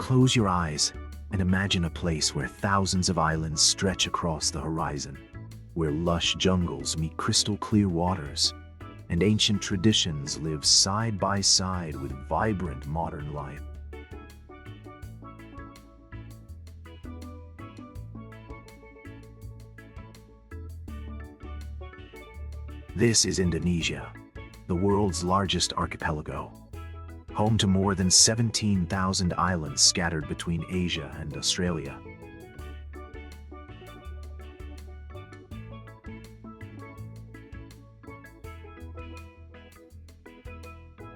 Close your eyes and imagine a place where thousands of islands stretch across the horizon, where lush jungles meet crystal clear waters, and ancient traditions live side by side with vibrant modern life. This is Indonesia, the world's largest archipelago, home to more than 17,000 islands scattered between Asia and Australia.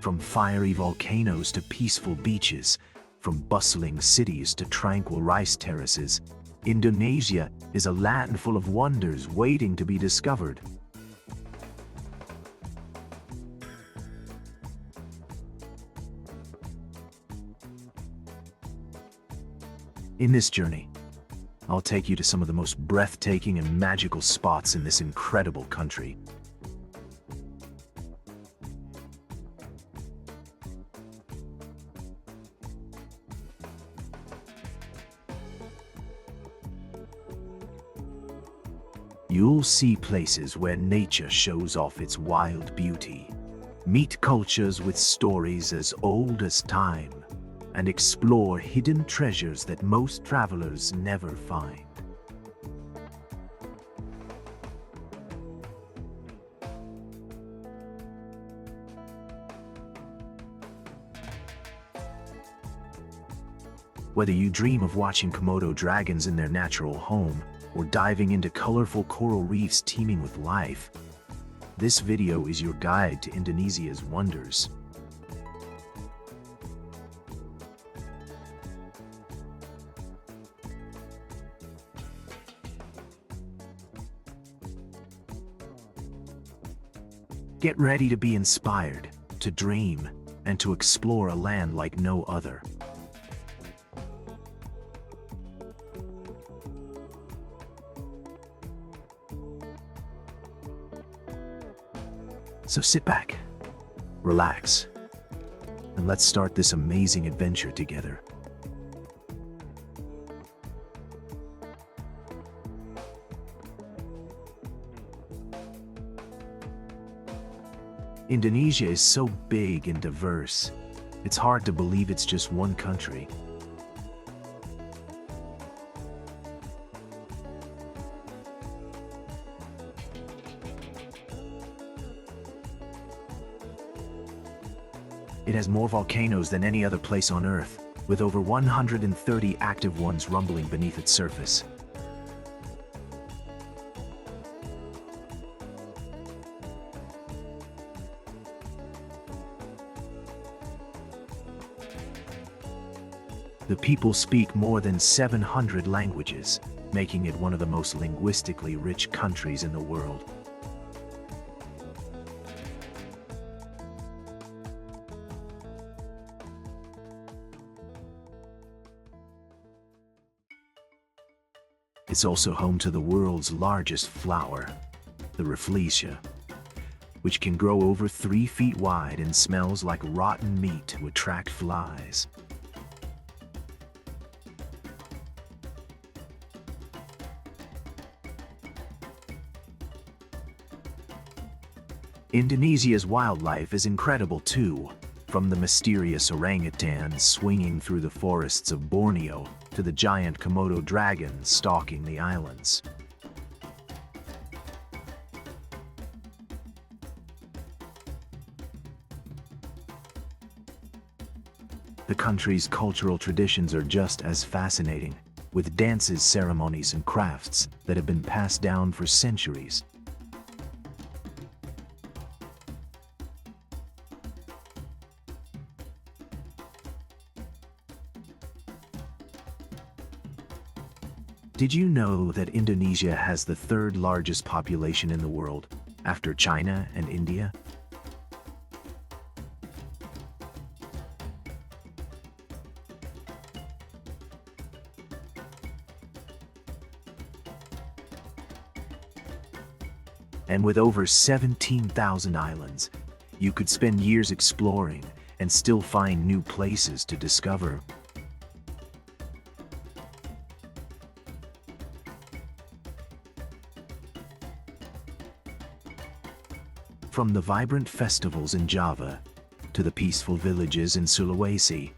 From fiery volcanoes to peaceful beaches, from bustling cities to tranquil rice terraces, Indonesia is a land full of wonders waiting to be discovered. In this journey, I'll take you to some of the most breathtaking and magical spots in this incredible country. You'll see places where nature shows off its wild beauty, meet cultures with stories as old as time, and explore hidden treasures that most travelers never find. Whether you dream of watching Komodo dragons in their natural home, or diving into colorful coral reefs teeming with life, this video is your guide to Indonesia's wonders. Get ready to be inspired, to dream, and to explore a land like no other. So sit back, relax, and let's start this amazing adventure together. Indonesia is so big and diverse, it's hard to believe it's just one country. It has more volcanoes than any other place on Earth, with over 130 active ones rumbling beneath its surface. The people speak more than 700 languages, making it one of the most linguistically rich countries in the world. It's also home to the world's largest flower, the Rafflesia, which can grow over 3 feet wide and smells like rotten meat to attract flies. Indonesia's wildlife is incredible too, from the mysterious orangutans swinging through the forests of Borneo to the giant Komodo dragons stalking the islands. The country's cultural traditions are just as fascinating, with dances, ceremonies, and crafts that have been passed down for centuries. Did you know that Indonesia has the 3rd largest population in the world, after China and India? And with over 17,000 islands, you could spend years exploring and still find new places to discover. From the vibrant festivals in Java to the peaceful villages in Sulawesi,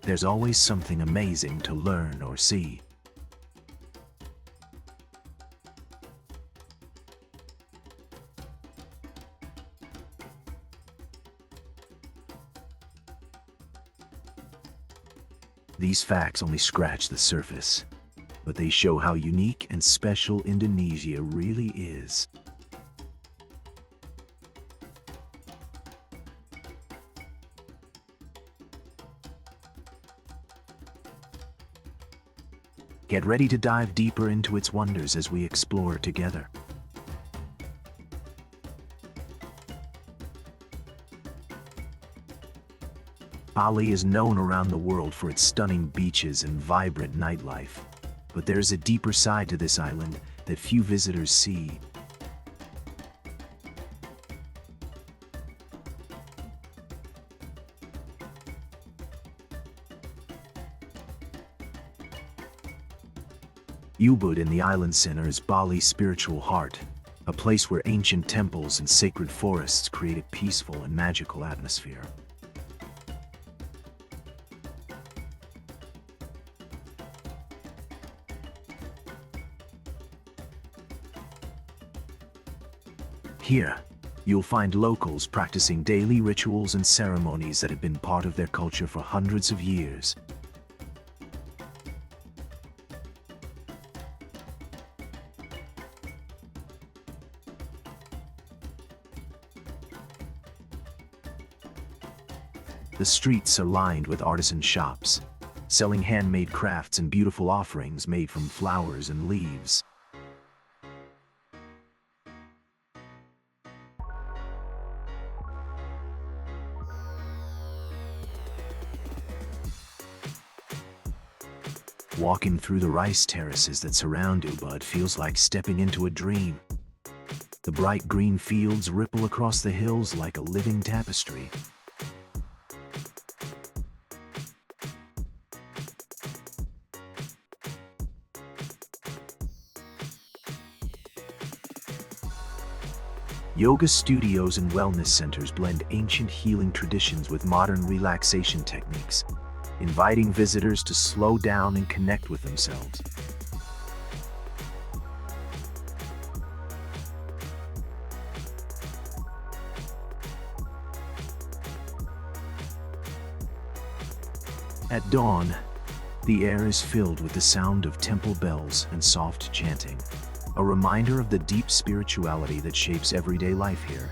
there's always something amazing to learn or see. These facts only scratch the surface, but they show how unique and special Indonesia really is. Get ready to dive deeper into its wonders as we explore together. Bali is known around the world for its stunning beaches and vibrant nightlife, but there's a deeper side to this island that few visitors see. Ubud in the island center is Bali's spiritual heart, a place where ancient temples and sacred forests create a peaceful and magical atmosphere. Here, you'll find locals practicing daily rituals and ceremonies that have been part of their culture for hundreds of years. The streets are lined with artisan shops, selling handmade crafts and beautiful offerings made from flowers and leaves. Walking through the rice terraces that surround Ubud feels like stepping into a dream. The bright green fields ripple across the hills like a living tapestry. Yoga studios and wellness centers blend ancient healing traditions with modern relaxation techniques, inviting visitors to slow down and connect with themselves. At dawn, the air is filled with the sound of temple bells and soft chanting, a reminder of the deep spirituality that shapes everyday life here.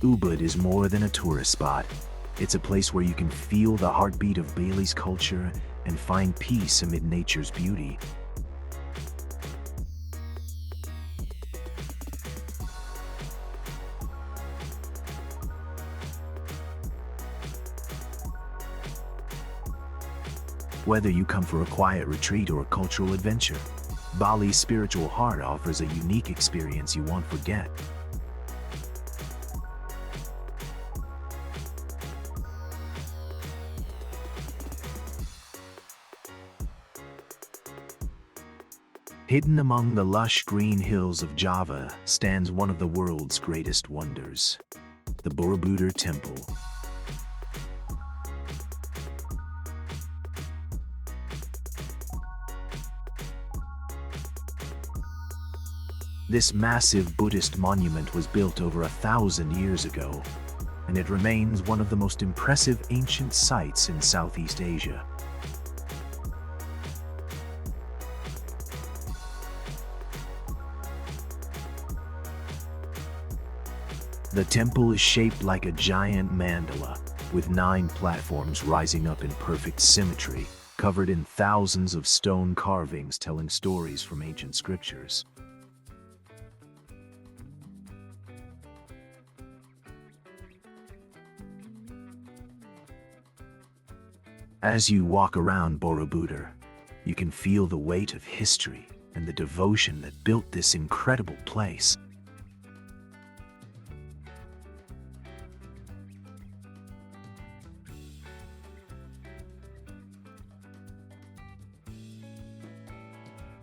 Ubud is more than a tourist spot. It's a place where you can feel the heartbeat of Bali's culture and find peace amid nature's beauty. Whether you come for a quiet retreat or a cultural adventure, Bali's spiritual heart offers a unique experience you won't forget. Hidden among the lush green hills of Java stands one of the world's greatest wonders, the Borobudur Temple. This massive Buddhist monument was built over 1,000 years ago, and it remains one of the most impressive ancient sites in Southeast Asia. The temple is shaped like a giant mandala, with 9 platforms rising up in perfect symmetry, covered in thousands of stone carvings telling stories from ancient scriptures. As you walk around Borobudur, you can feel the weight of history and the devotion that built this incredible place.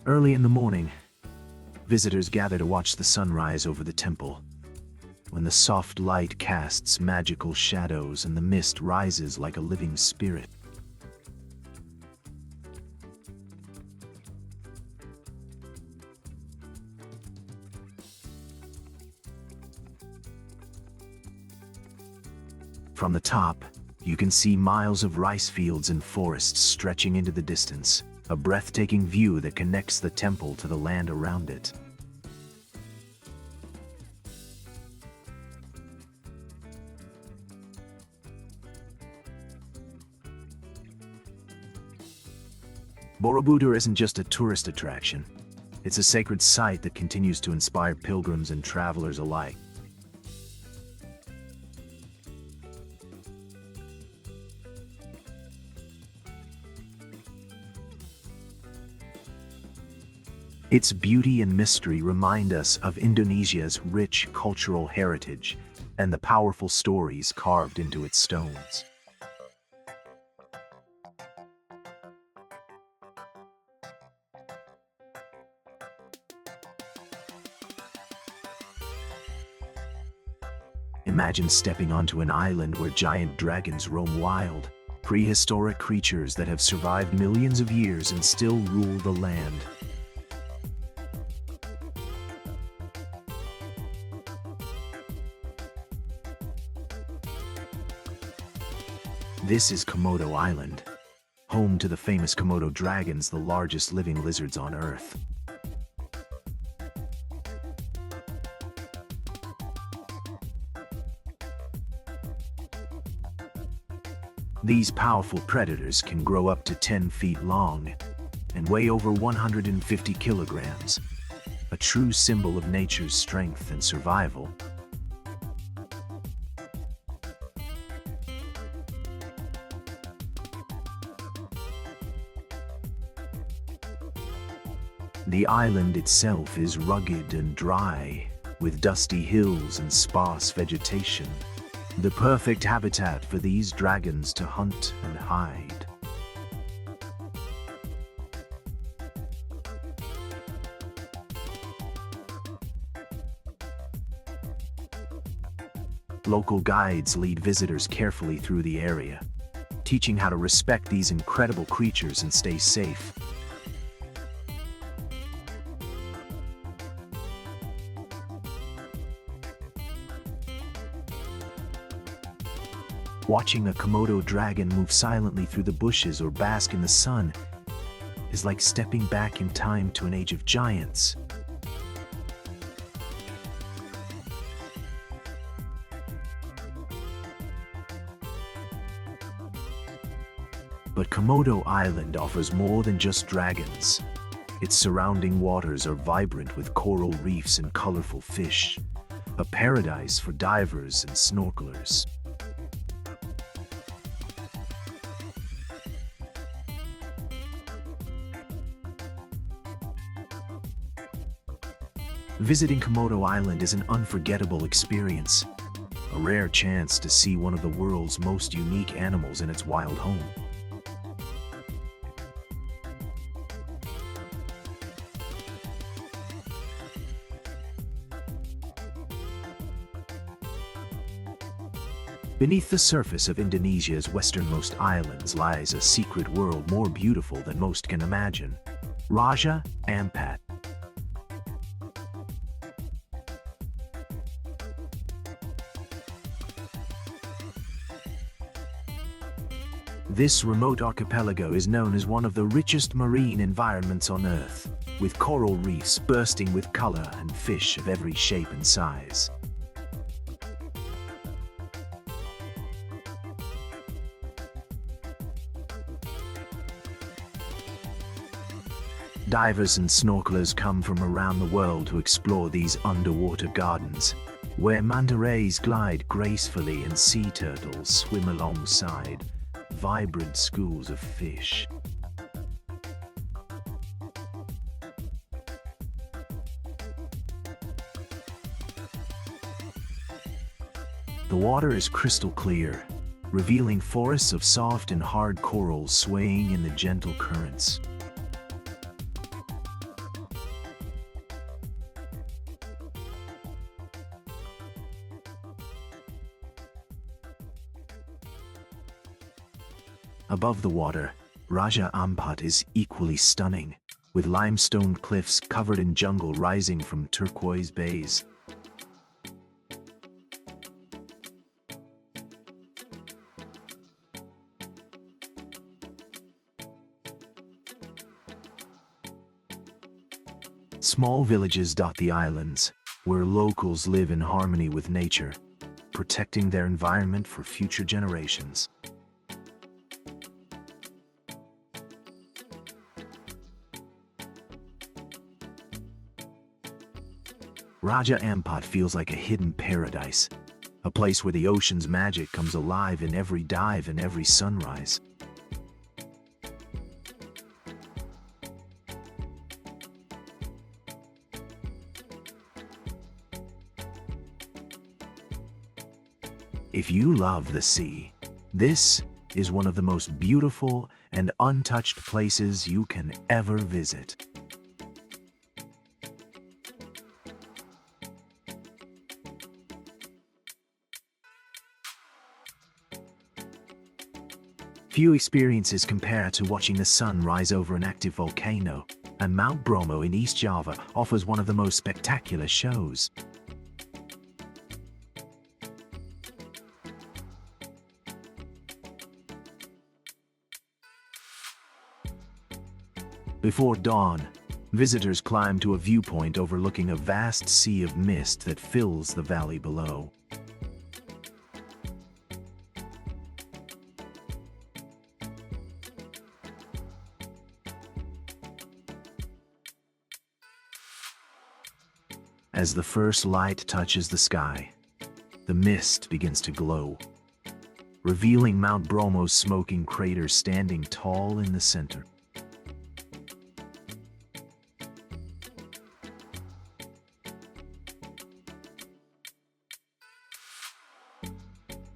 Early in the morning, visitors gather to watch the sunrise over the temple. When the soft light casts magical shadows and the mist rises like a living spirit. From the top, you can see miles of rice fields and forests stretching into the distance, a breathtaking view that connects the temple to the land around it. Borobudur isn't just a tourist attraction. It's a sacred site that continues to inspire pilgrims and travelers alike. Its beauty and mystery remind us of Indonesia's rich cultural heritage and the powerful stories carved into its stones. Imagine stepping onto an island where giant dragons roam wild, prehistoric creatures that have survived millions of years and still rule the land. This is Komodo Island, home to the famous Komodo dragons, the largest living lizards on Earth. These powerful predators can grow up to 10 feet long and weigh over 150 kilograms, a true symbol of nature's strength and survival. The island itself is rugged and dry, with dusty hills and sparse vegetation, the perfect habitat for these dragons to hunt and hide. Local guides lead visitors carefully through the area, teaching how to respect these incredible creatures and stay safe. Watching a Komodo dragon move silently through the bushes or bask in the sun is like stepping back in time to an age of giants. But Komodo Island offers more than just dragons. Its surrounding waters are vibrant with coral reefs and colorful fish, a paradise for divers and snorkelers. Visiting Komodo Island is an unforgettable experience, a rare chance to see one of the world's most unique animals in its wild home. Beneath the surface of Indonesia's westernmost islands lies a secret world more beautiful than most can imagine. Raja Ampat. This remote archipelago is known as one of the richest marine environments on Earth, with coral reefs bursting with color and fish of every shape and size. Divers and snorkelers come from around the world to explore these underwater gardens, where manta rays glide gracefully and sea turtles swim alongside vibrant schools of fish. The water is crystal clear, revealing forests of soft and hard corals swaying in the gentle currents. Above the water, Raja Ampat is equally stunning, with limestone cliffs covered in jungle rising from turquoise bays. Small villages dot the islands, where locals live in harmony with nature, protecting their environment for future generations. Raja Ampat feels like a hidden paradise, a place where the ocean's magic comes alive in every dive and every sunrise. If you love the sea, this is one of the most beautiful and untouched places you can ever visit. Few experiences compare to watching the sun rise over an active volcano, and Mount Bromo in East Java offers one of the most spectacular shows. Before dawn, visitors climb to a viewpoint overlooking a vast sea of mist that fills the valley below. As the first light touches the sky, the mist begins to glow, revealing Mount Bromo's smoking crater standing tall in the center.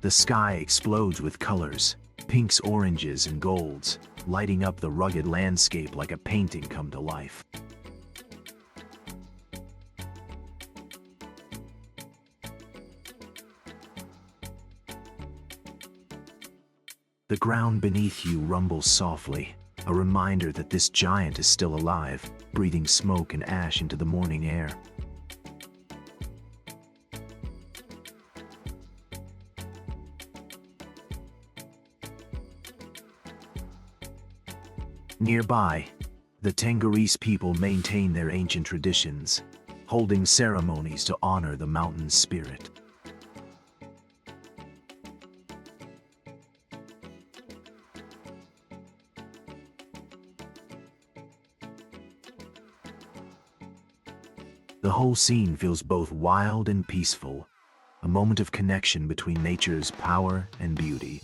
The sky explodes with colors, pinks, oranges, and golds, lighting up the rugged landscape like a painting come to life. The ground beneath you rumbles softly, a reminder that this giant is still alive, breathing smoke and ash into the morning air. Nearby, the Tenggerese people maintain their ancient traditions, holding ceremonies to honor the mountain's spirit. The whole scene feels both wild and peaceful, a moment of connection between nature's power and beauty.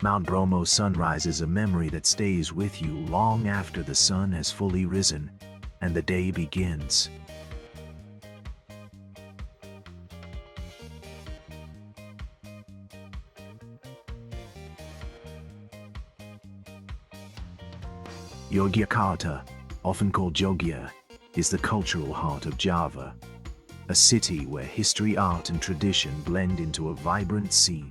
Mount Bromo's sunrise is a memory that stays with you long after the sun has fully risen and the day begins. Yogyakarta, often called Jogja, is the cultural heart of Java, a city where history, art, and tradition blend into a vibrant scene.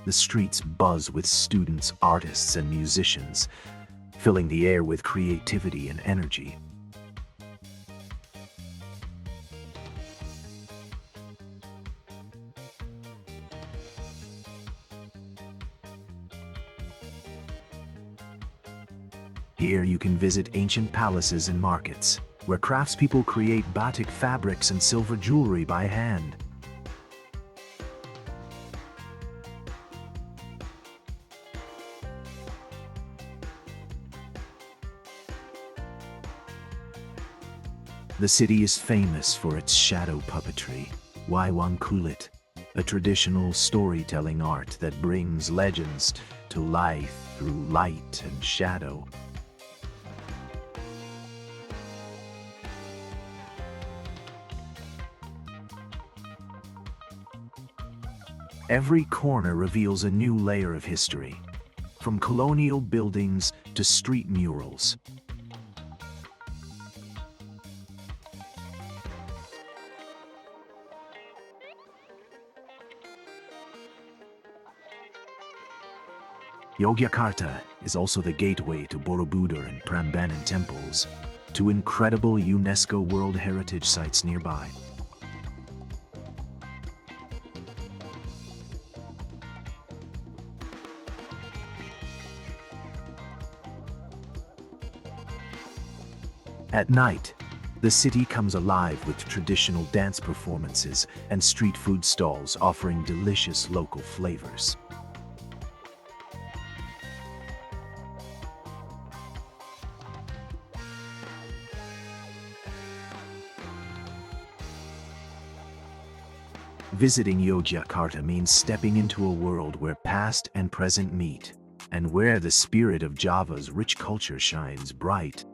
The streets buzz with students, artists, and musicians, filling the air with creativity and energy. Here you can visit ancient palaces and markets, where craftspeople create batik fabrics and silver jewelry by hand. The city is famous for its shadow puppetry, wayang kulit, a traditional storytelling art that brings legends to life through light and shadow. Every corner reveals a new layer of history, from colonial buildings to street murals. Yogyakarta is also the gateway to Borobudur and Prambanan temples, two incredible UNESCO World Heritage Sites nearby. At night, the city comes alive with traditional dance performances and street food stalls offering delicious local flavors. Visiting Yogyakarta means stepping into a world where past and present meet, and where the spirit of Java's rich culture shines bright.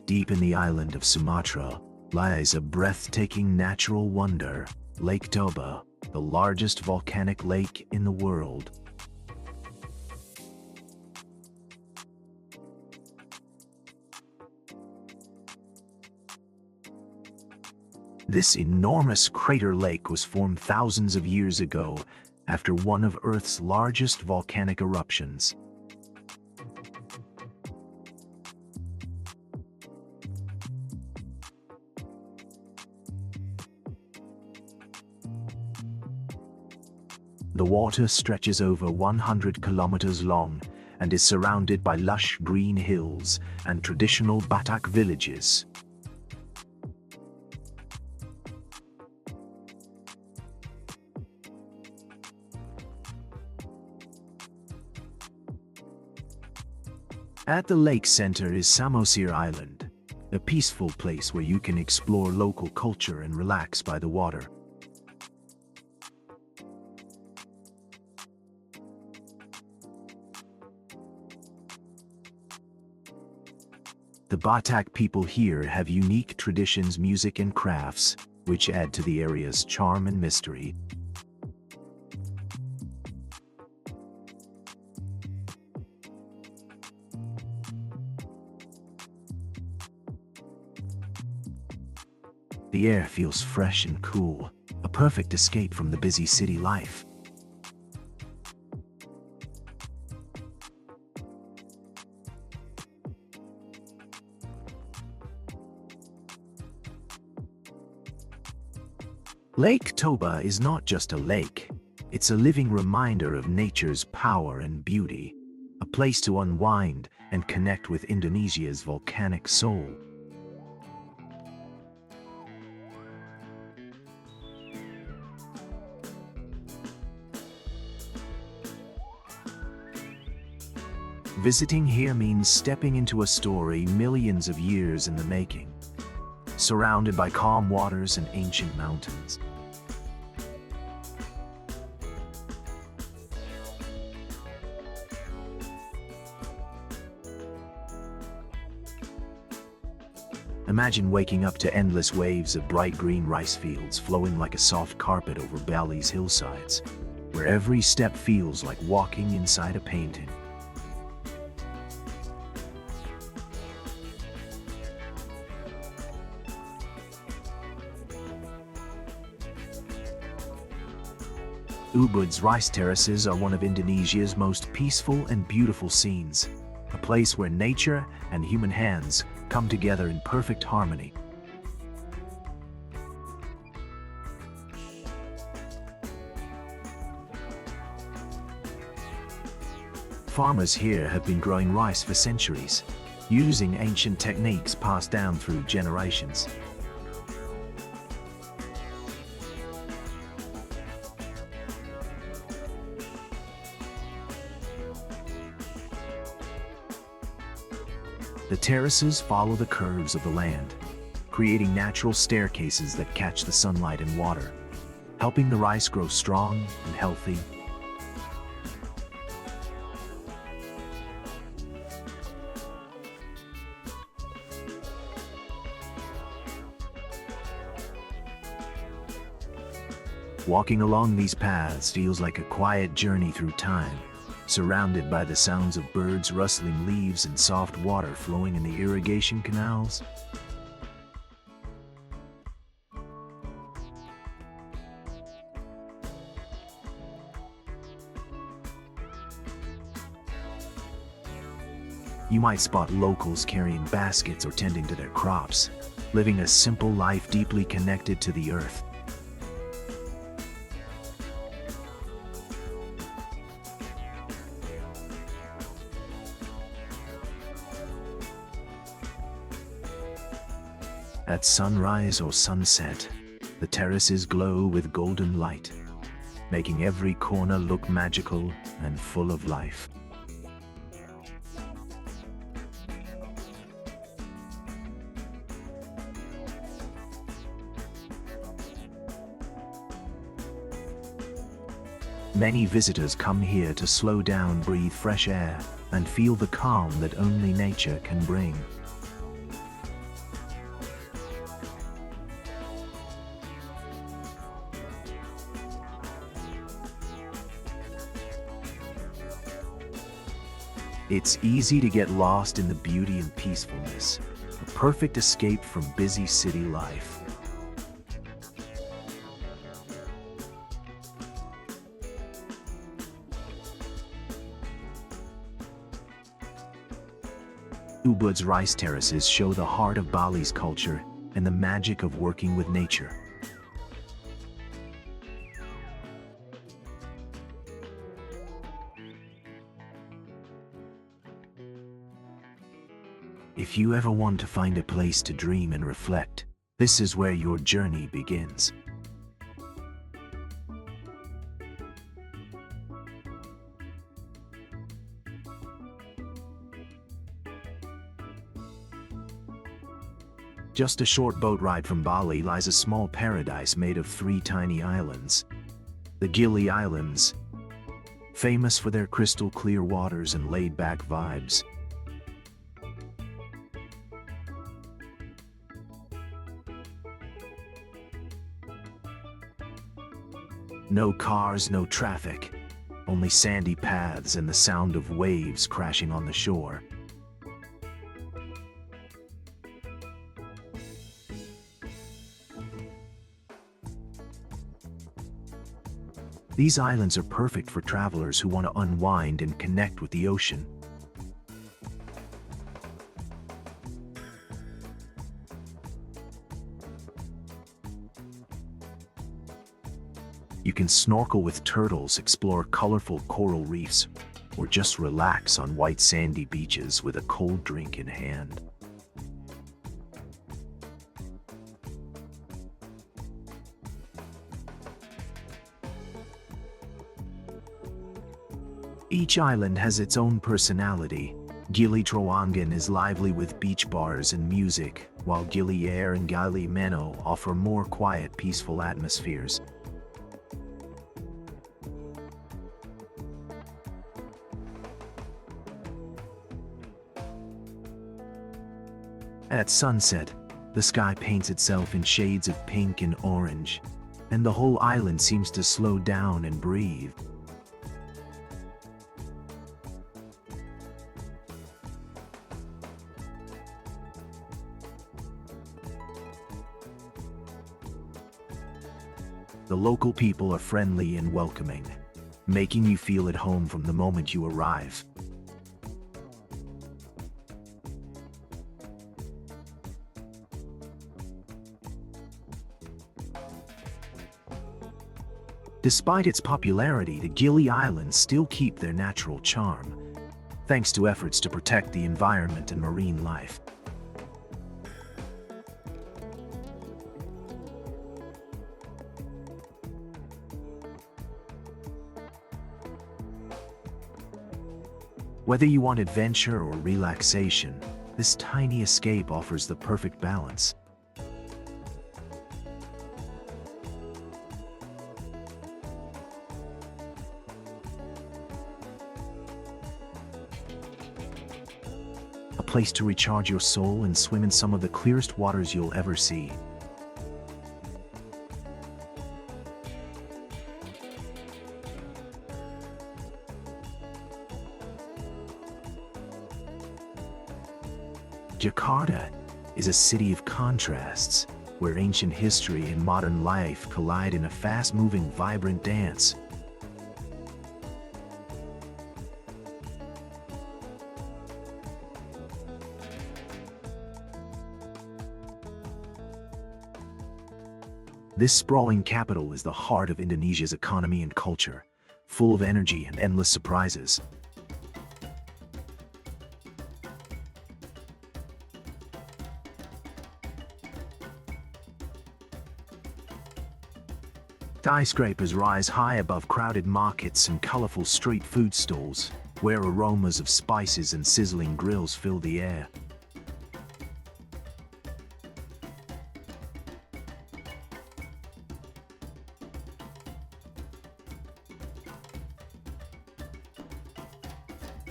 Deep in the island of Sumatra lies a breathtaking natural wonder, Lake Toba, the largest volcanic lake in the world. This enormous crater lake was formed thousands of years ago after one of Earth's largest volcanic eruptions. The water stretches over 100 kilometers long and is surrounded by lush green hills and traditional Batak villages. At the lake center is Samosir Island, a peaceful place where you can explore local culture and relax by the water. The Batak people here have unique traditions, music, and crafts, which add to the area's charm and mystery. The air feels fresh and cool, a perfect escape from the busy city life. Lake Toba is not just a lake, it's a living reminder of nature's power and beauty, a place to unwind and connect with Indonesia's volcanic soul. Visiting here means stepping into a story millions of years in the making, surrounded by calm waters and ancient mountains. Imagine waking up to endless waves of bright green rice fields flowing like a soft carpet over Bali's hillsides, where every step feels like walking inside a painting. Ubud's rice terraces are one of Indonesia's most peaceful and beautiful scenes, a place where nature and human hands come together in perfect harmony. Farmers here have been growing rice for centuries, using ancient techniques passed down through generations. The terraces follow the curves of the land, creating natural staircases that catch the sunlight and water, helping the rice grow strong and healthy. Walking along these paths feels like a quiet journey through time, surrounded by the sounds of birds rustling leaves and soft water flowing in the irrigation canals. You might spot locals carrying baskets or tending to their crops, living a simple life deeply connected to the earth. At sunrise or sunset, the terraces glow with golden light, making every corner look magical and full of life. Many visitors come here to slow down, breathe fresh air, and feel the calm that only nature can bring. It's easy to get lost in the beauty and peacefulness, a perfect escape from busy city life. Ubud's rice terraces show the heart of Bali's culture and the magic of working with nature. If you ever want to find a place to dream and reflect, this is where your journey begins. Just a short boat ride from Bali lies a small paradise made of 3 tiny islands. The Gili Islands, famous for their crystal clear waters and laid-back vibes. No cars, no traffic, only sandy paths and the sound of waves crashing on the shore. These islands are perfect for travelers who want to unwind and connect with the ocean. You can snorkel with turtles, explore colorful coral reefs, or just relax on white sandy beaches with a cold drink in hand. Each island has its own personality. Gili Trawangan is lively with beach bars and music, while Gili Air and Gili Meno offer more quiet, peaceful atmospheres. At sunset, the sky paints itself in shades of pink and orange, and the whole island seems to slow down and breathe. The local people are friendly and welcoming, making you feel at home from the moment you arrive. Despite its popularity, the Gili Islands still keep their natural charm, thanks to efforts to protect the environment and marine life. Whether you want adventure or relaxation, this tiny escape offers the perfect balance. A place to recharge your soul and swim in some of the clearest waters you'll ever see. Jakarta is a city of contrasts, where ancient history and modern life collide in a fast-moving, vibrant dance. This sprawling capital is the heart of Indonesia's economy and culture, full of energy and endless surprises. Skyscrapers rise high above crowded markets and colorful street food stalls, where aromas of spices and sizzling grills fill the air.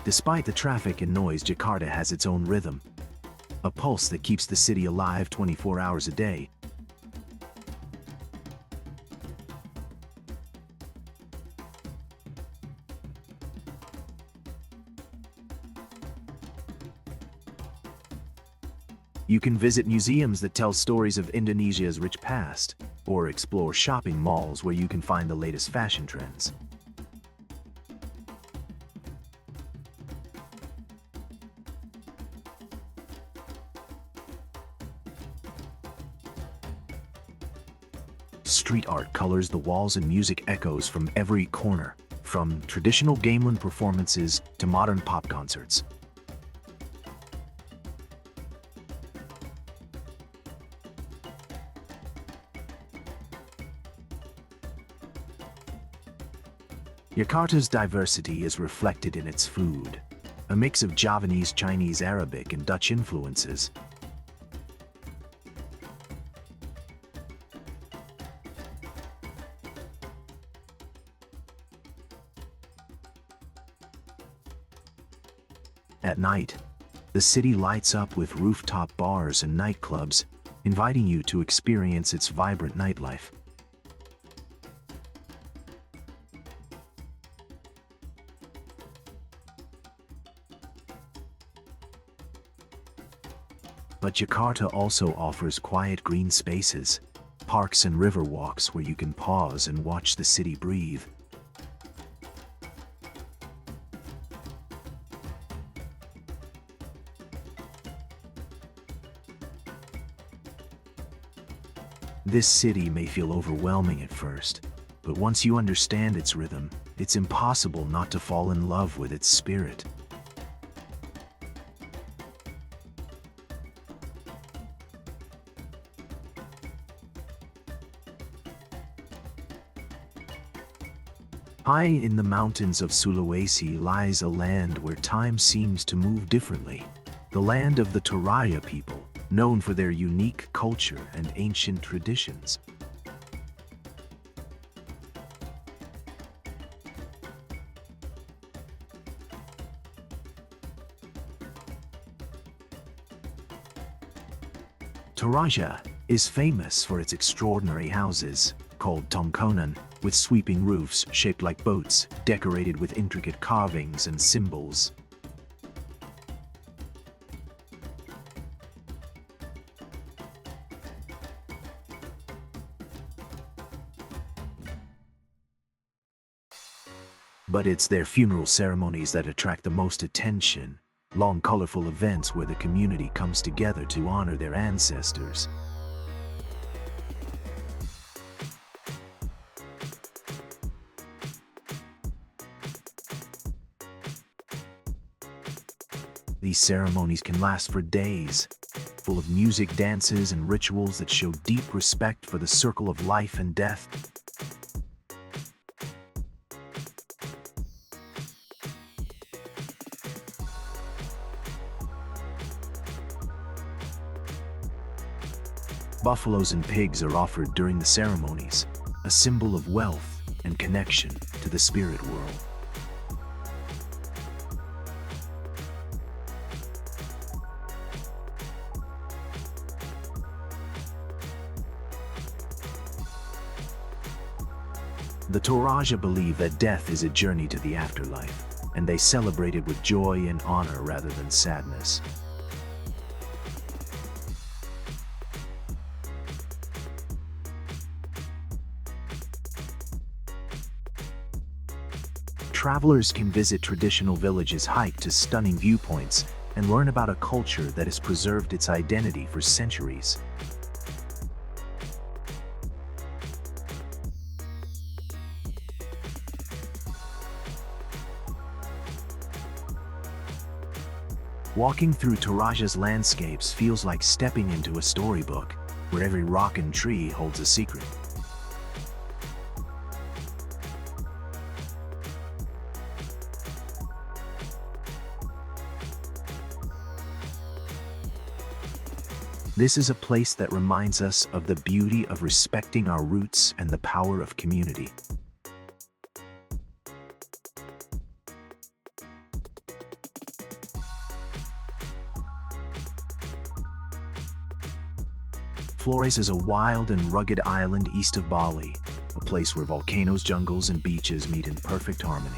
Despite the traffic and noise, Jakarta has its own rhythm, a pulse that keeps the city alive 24 hours a day. You can visit museums that tell stories of Indonesia's rich past, or explore shopping malls where you can find the latest fashion trends. Street art colors the walls and music echoes from every corner, from traditional gamelan performances to modern pop concerts. Jakarta's diversity is reflected in its food, a mix of Javanese, Chinese, Arabic, and Dutch influences. At night, the city lights up with rooftop bars and nightclubs, inviting you to experience its vibrant nightlife. But Jakarta also offers quiet green spaces, parks and river walks where you can pause and watch the city breathe. This city may feel overwhelming at first, but once you understand its rhythm, it's impossible not to fall in love with its spirit. High in the mountains of Sulawesi lies a land where time seems to move differently, the land of the Toraja people, known for their unique culture and ancient traditions. Toraja is famous for its extraordinary houses, called tongkonan, with sweeping roofs shaped like boats, decorated with intricate carvings and symbols. But it's their funeral ceremonies that attract the most attention, long colorful events where the community comes together to honor their ancestors. These ceremonies can last for days, full of music, dances, and rituals that show deep respect for the circle of life and death. Buffaloes and pigs are offered during the ceremonies, a symbol of wealth and connection to the spirit world. The Toraja believe that death is a journey to the afterlife, and they celebrate it with joy and honor rather than sadness. Travelers can visit traditional villages, hike to stunning viewpoints, and learn about a culture that has preserved its identity for centuries. Walking through Toraja's landscapes feels like stepping into a storybook, where every rock and tree holds a secret. This is a place that reminds us of the beauty of respecting our roots and the power of community. Flores is a wild and rugged island east of Bali, a place where volcanoes, jungles, and beaches meet in perfect harmony.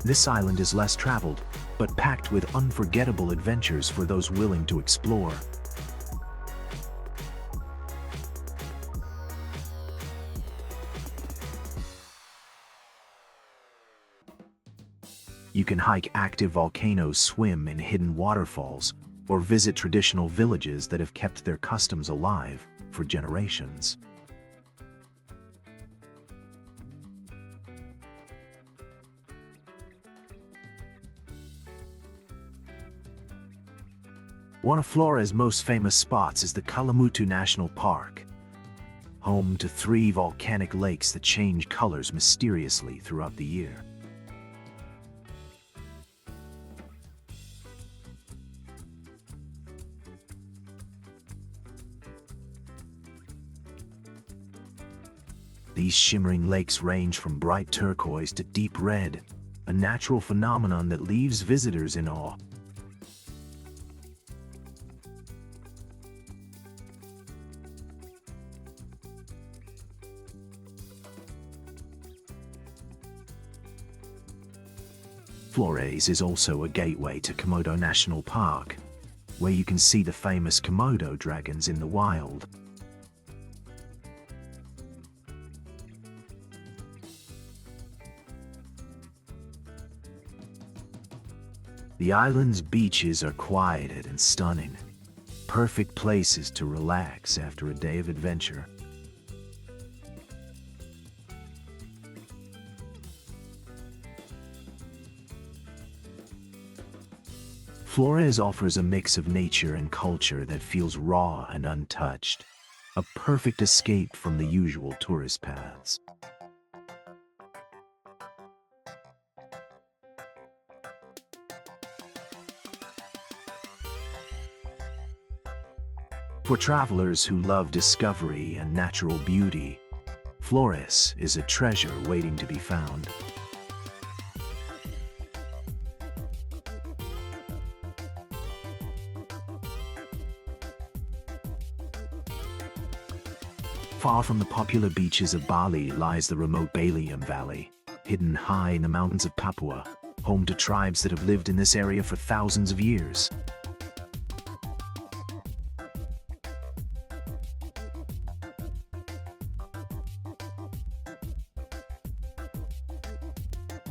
This island is less traveled, but packed with unforgettable adventures for those willing to explore. You can hike active volcanoes, swim in hidden waterfalls, or visit traditional villages that have kept their customs alive for generations. One of Flores' most famous spots is the Kalamutu National Park, home to 3 volcanic lakes that change colors mysteriously throughout the year. These shimmering lakes range from bright turquoise to deep red, a natural phenomenon that leaves visitors in awe. Flores is also a gateway to Komodo National Park, where you can see the famous Komodo dragons in the wild. The island's beaches are quiet and stunning, perfect places to relax after a day of adventure. Flores offers a mix of nature and culture that feels raw and untouched, a perfect escape from the usual tourist paths. For travelers who love discovery and natural beauty, Flores is a treasure waiting to be found. Far from the popular beaches of Bali lies the remote Baliem Valley, hidden high in the mountains of Papua, home to tribes that have lived in this area for thousands of years.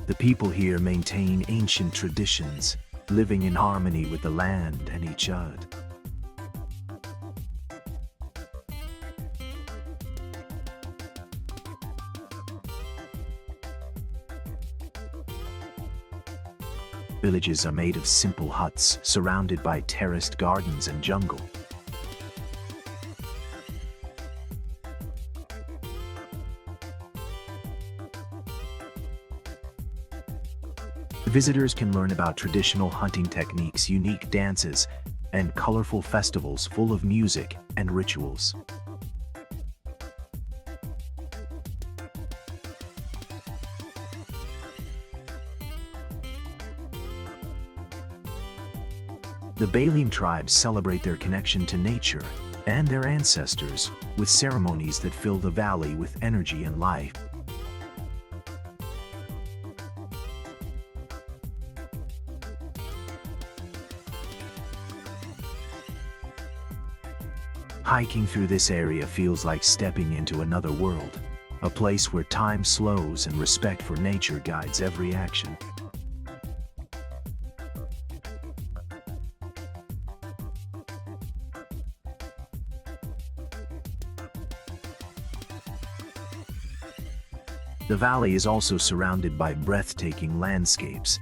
The people here maintain ancient traditions, living in harmony with the land and each other. Villages are made of simple huts surrounded by terraced gardens and jungle. Visitors can learn about traditional hunting techniques, unique dances, and colorful festivals full of music and rituals. The Baliem tribes celebrate their connection to nature and their ancestors with ceremonies that fill the valley with energy and life. Hiking through this area feels like stepping into another world, a place where time slows and respect for nature guides every action. The valley is also surrounded by breathtaking landscapes,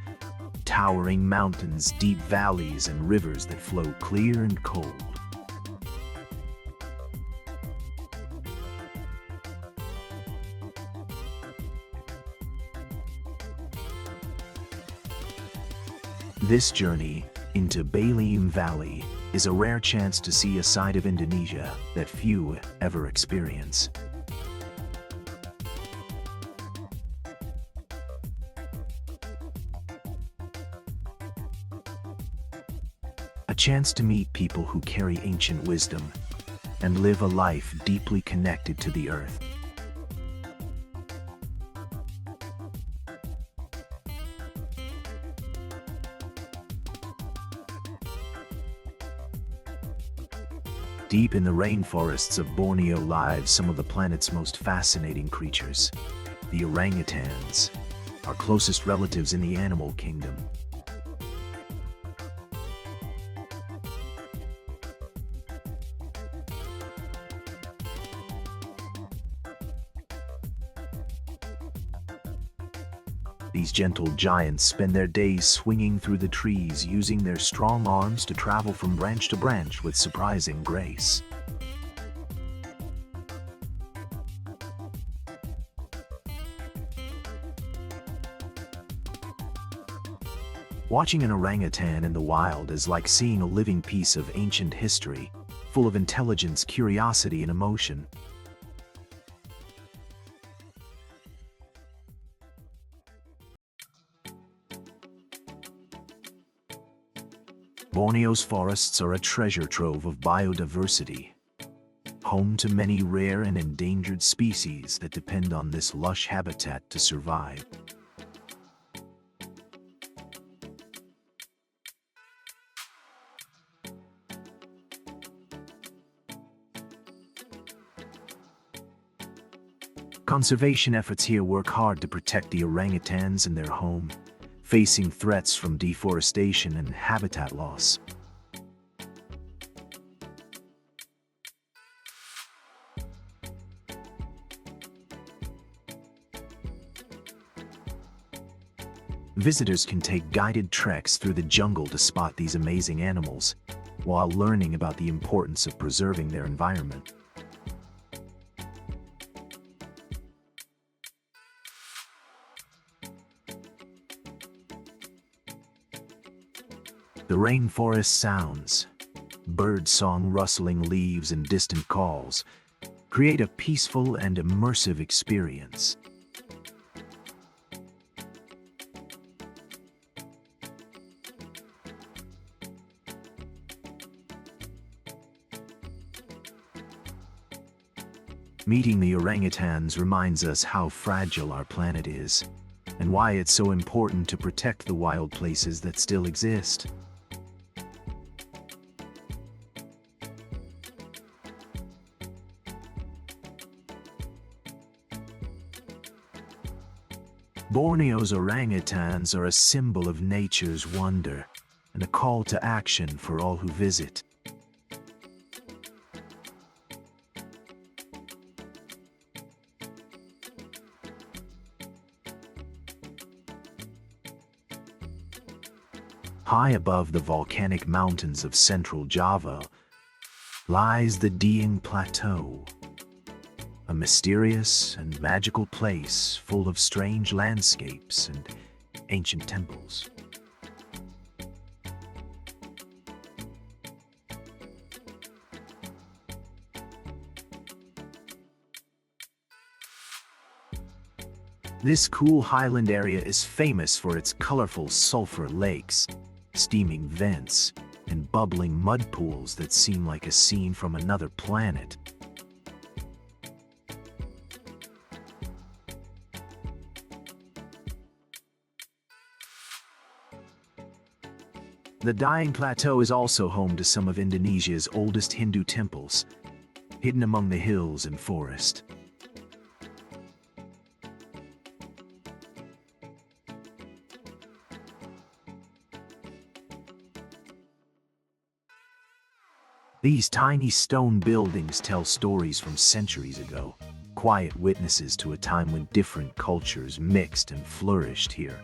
towering mountains, deep valleys, and rivers that flow clear and cold. This journey into Baliem Valley is a rare chance to see a side of Indonesia that few ever experience. A chance to meet people who carry ancient wisdom and live a life deeply connected to the earth. Deep in the rainforests of Borneo live some of the planet's most fascinating creatures, the orangutans, our closest relatives in the animal kingdom. These gentle giants spend their days swinging through the trees, using their strong arms to travel from branch to branch with surprising grace. Watching an orangutan in the wild is like seeing a living piece of ancient history, full of intelligence, curiosity, and emotion. Borneo's forests are a treasure trove of biodiversity, home to many rare and endangered species that depend on this lush habitat to survive. Conservation efforts here work hard to protect the orangutans and their home, facing threats from deforestation and habitat loss. Visitors can take guided treks through the jungle to spot these amazing animals, while learning about the importance of preserving their environment. The rainforest sounds, birdsong, rustling leaves, and distant calls create a peaceful and immersive experience. Meeting the orangutans reminds us how fragile our planet is, and why it's so important to protect the wild places that still exist. Borneo's orangutans are a symbol of nature's wonder and a call to action for all who visit. High above the volcanic mountains of central Java lies the Dieng Plateau, a mysterious and magical place full of strange landscapes and ancient temples. This cool highland area is famous for its colorful sulfur lakes, steaming vents, and bubbling mud pools that seem like a scene from another planet. The Dieng Plateau is also home to some of Indonesia's oldest Hindu temples, hidden among the hills and forest. These tiny stone buildings tell stories from centuries ago, quiet witnesses to a time when different cultures mixed and flourished here.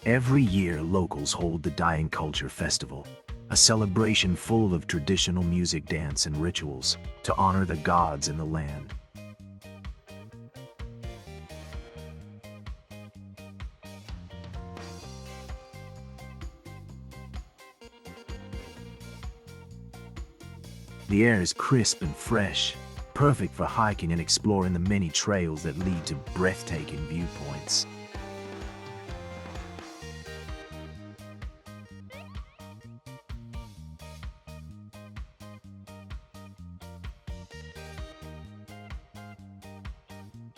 Every year, locals hold the Dieng Culture Festival, a celebration full of traditional music, dance, and rituals to honor the gods in the land. The air is crisp and fresh, perfect for hiking and exploring the many trails that lead to breathtaking viewpoints.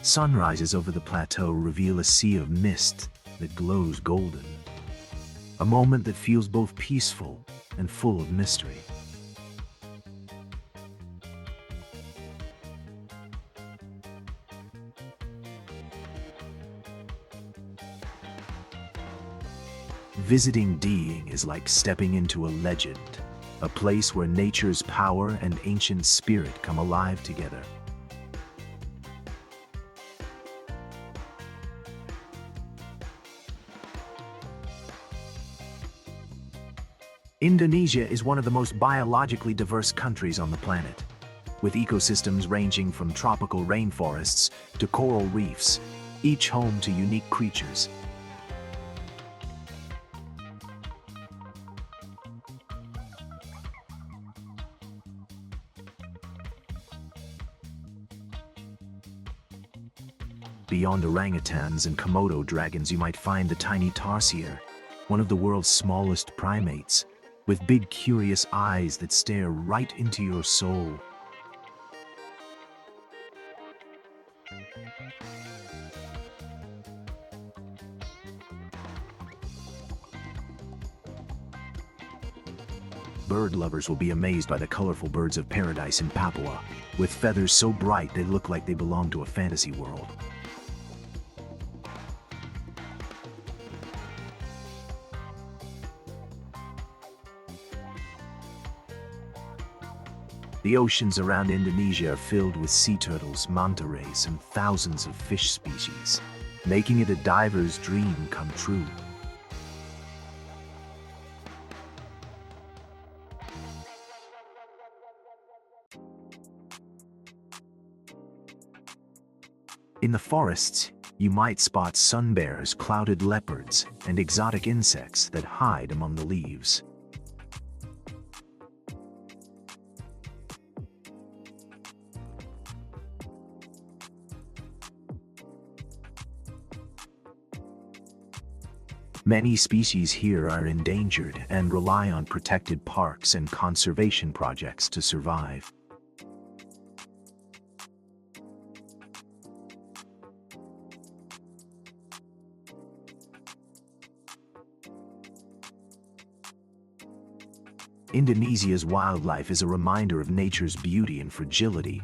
Sunrises over the plateau reveal a sea of mist that glows golden, a moment that feels both peaceful and full of mystery. Visiting Dieng is like stepping into a legend, a place where nature's power and ancient spirit come alive together. Indonesia is one of the most biologically diverse countries on the planet, with ecosystems ranging from tropical rainforests to coral reefs, each home to unique creatures. Beyond orangutans and Komodo dragons, you might find the tiny tarsier, one of the world's smallest primates, with big curious eyes that stare right into your soul. Bird lovers will be amazed by the colorful birds of paradise in Papua, with feathers so bright they look like they belong to a fantasy world. The oceans around Indonesia are filled with sea turtles, manta rays, and thousands of fish species, making it a diver's dream come true. In the forests, you might spot sun bears, clouded leopards, and exotic insects that hide among the leaves. Many species here are endangered and rely on protected parks and conservation projects to survive. Indonesia's wildlife is a reminder of nature's beauty and fragility,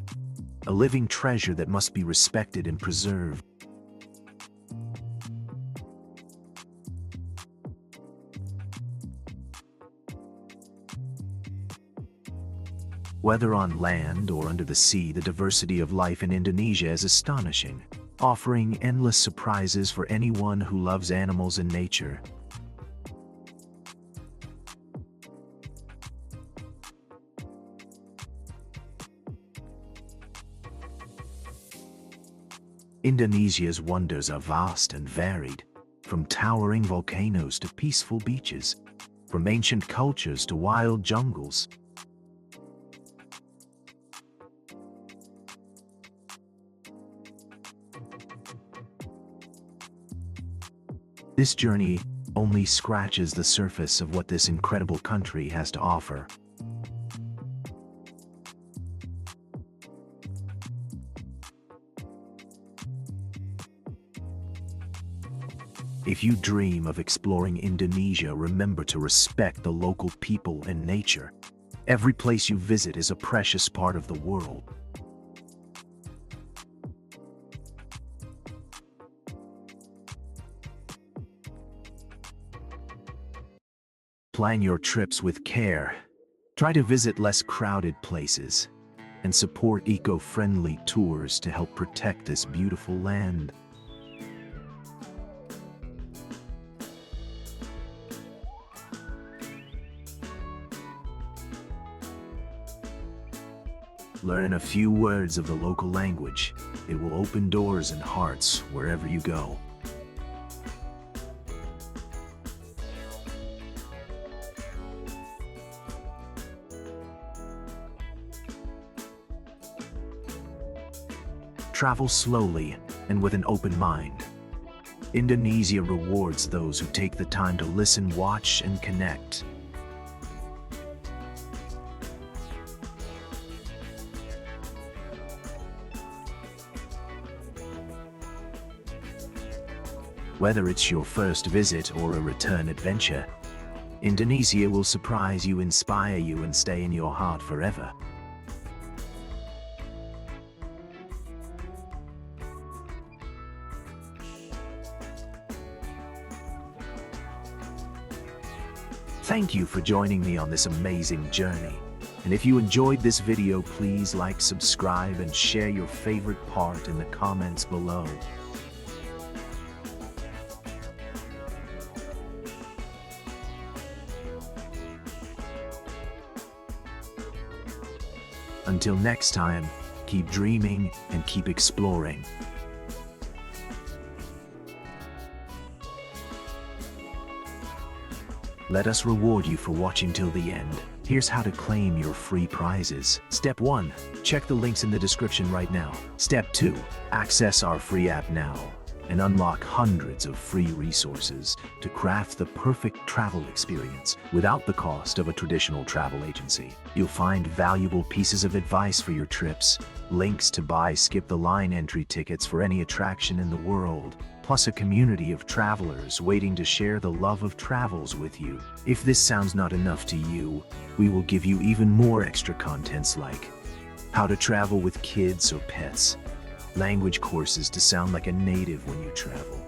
a living treasure that must be respected and preserved. Whether on land or under the sea, the diversity of life in Indonesia is astonishing, offering endless surprises for anyone who loves animals and nature. Indonesia's wonders are vast and varied, from towering volcanoes to peaceful beaches, from ancient cultures to wild jungles. This journey only scratches the surface of what this incredible country has to offer. If you dream of exploring Indonesia, remember to respect the local people and nature. Every place you visit is a precious part of the world. Plan your trips with care. Try to visit less crowded places and support eco-friendly tours to help protect this beautiful land. Learn a few words of the local language. It will open doors and hearts wherever you go. Travel slowly and with an open mind. Indonesia rewards those who take the time to listen, watch, and connect. Whether it's your first visit or a return adventure, Indonesia will surprise you, inspire you, and stay in your heart forever. Thank you for joining me on this amazing journey. And if you enjoyed this video, please like, subscribe, and share your favorite part in the comments below. Until next time, keep dreaming and keep exploring. Let us reward you for watching till the end. Here's how to claim your free prizes. Step 1. Check the links in the description right now. Step 2. Access our free app now and unlock hundreds of free resources to craft the perfect travel experience without the cost of a traditional travel agency. You'll find valuable pieces of advice for your trips, links to buy skip-the-line entry tickets for any attraction in the world, plus a community of travelers waiting to share the love of travels with you. If this sounds not enough to you, we will give you even more extra contents like how to travel with kids or pets, language courses to sound like a native when you travel,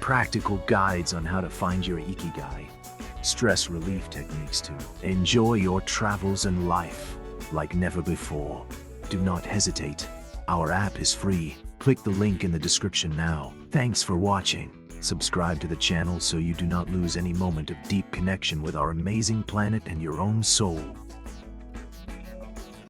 practical guides on how to find your IKIGAI, stress relief techniques to enjoy your travels and life like never before. Do not hesitate. Our app is free. Click the link in the description now. Thanks for watching. Subscribe to the channel so you do not lose any moment of deep connection with our amazing planet and your own soul.